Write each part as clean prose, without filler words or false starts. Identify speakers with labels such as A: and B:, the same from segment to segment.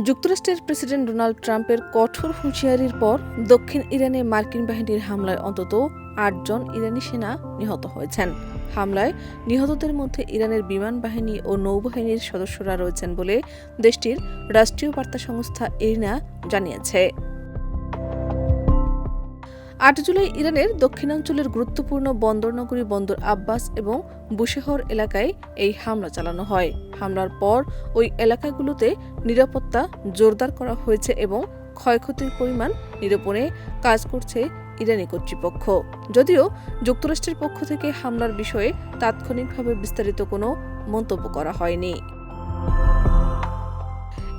A: যুক্তরাষ্ট্রের president Donald ট্রাম্পের কঠোর হুঁশিয়ারির পর দক্ষিণ ইরানে মার্কিন বাহিনীর হামলায় অন্তত ৮ জন ইরানি সেনা নিহত হয়েছেন। হামলায় নিহতদের মধ্যে ইরানের বিমান বাহিনী ও নৌবাহিনীর সদস্যরা রয়েছেন বলে দেশটির রাষ্ট্রীয় বার্তা সংস্থা ইরনা জানিয়েছে। ৮ জুলাই ইরানের দক্ষিণাঞ্চলের গুরুত্বপূর্ণ বন্দরনগরী বন্দর আব্বাস এবং বুশেহর এলাকায় এই হামলা চালানো হয়। হামলার পর ওই এলাকাগুলোতে নিরাপত্তা জোরদার করা হয়েছে এবং ক্ষয়ক্ষতির পরিমাণ নিরূপণে কাজ করছে ইরানি কর্তৃপক্ষ। যদিও যুক্তরাষ্ট্রের পক্ষ থেকে হামলার বিষয়ে তাৎক্ষণিকভাবে বিস্তারিত কোনো মন্তব্য করা হয়নি।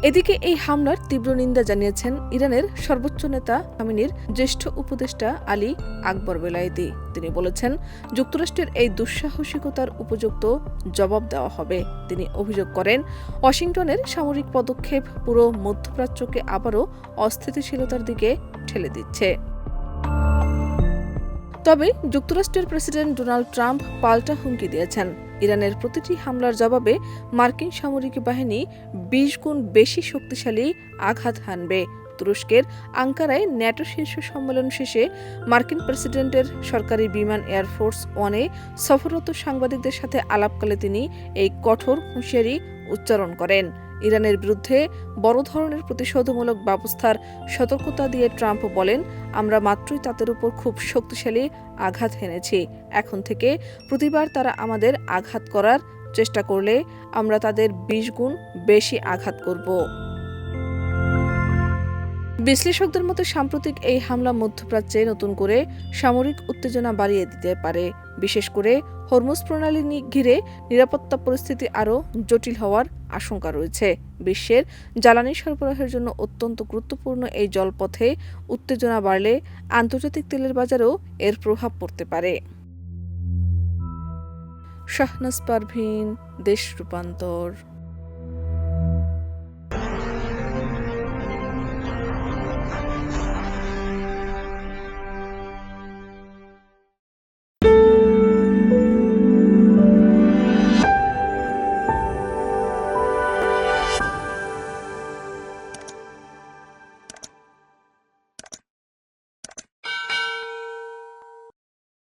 A: এদিকে এই হামলার তীব্র নিন্দা জানিয়েছেন ইরানের সর্বোচ্চ নেতা খামেনির জ্যেষ্ঠ উপদেষ্টা আলী আকবর বেলায়েতি। তিনি বলেছেন, যুক্তরাষ্ট্রের এই দুঃসাহসিকতার উপযুক্ত জবাব দেওয়া হবে। তিনি অভিযোগ করেন, ওয়াশিংটনের সামরিক পদক্ষেপ পুরো মধ্যপ্রাচ্যকে আবারও অস্থিতিশীলতার দিকে ঠেলে দিচ্ছে। তবে যুক্তরাষ্ট্রের প্রেসিডেন্ট ডোনাল্ড ট্রাম্প পাল্টা হুমকি দিয়েছেন, ইরানের প্রতিটি হামলার জবাবে মার্কিন সামরিক বাহিনী ২০ গুণ বেশি শক্তিশালী আঘাত হানবে। তুরস্কের আঙ্কারায় ন্যাটো শীর্ষ সম্মেলন শেষে মার্কিন প্রেসিডেন্টের সরকারি বিমান এয়ারফোর্স ওয়ানে সফররত সাংবাদিকদের সাথে আলাপকালে তিনি এই কঠোর হুঁশিয়ারি উচ্চারণ করেন। ইরানের বিরুদ্ধে বড় ধরনের প্রতিশোধমূলক ব্যবস্থার সতর্কতা দিয়ে ট্রাম্প বলেন, আমরা মাত্রই তাদের উপর খুব শক্তিশালী আঘাত হেনেছি। এখন থেকে প্রতিবার তারা আমাদের আঘাত করার চেষ্টা করলে আমরা তাদের ২০ গুণ বেশি আঘাত করব। বিশ্লেষকদের মতে সাম্প্রতিক এই হামলা মধ্যপ্রাচ্যে নতুন করে সামরিক উত্তেজনা বাড়িয়ে দিতে পারে। বিশেষ করে হরমুজ প্রণালী ঘিরে নিরাপত্তা পরিস্থিতি আরও জটিল হওয়ার আশঙ্কা রয়েছে। বিশ্বের জ্বালানি সরবরাহের জন্য অত্যন্ত গুরুত্বপূর্ণ এই জলপথে উত্তেজনা বাড়লে আন্তর্জাতিক তেলের বাজারেও এর প্রভাব পড়তে পারে। শাহনাজ পারভীন, দেশ রূপান্তর।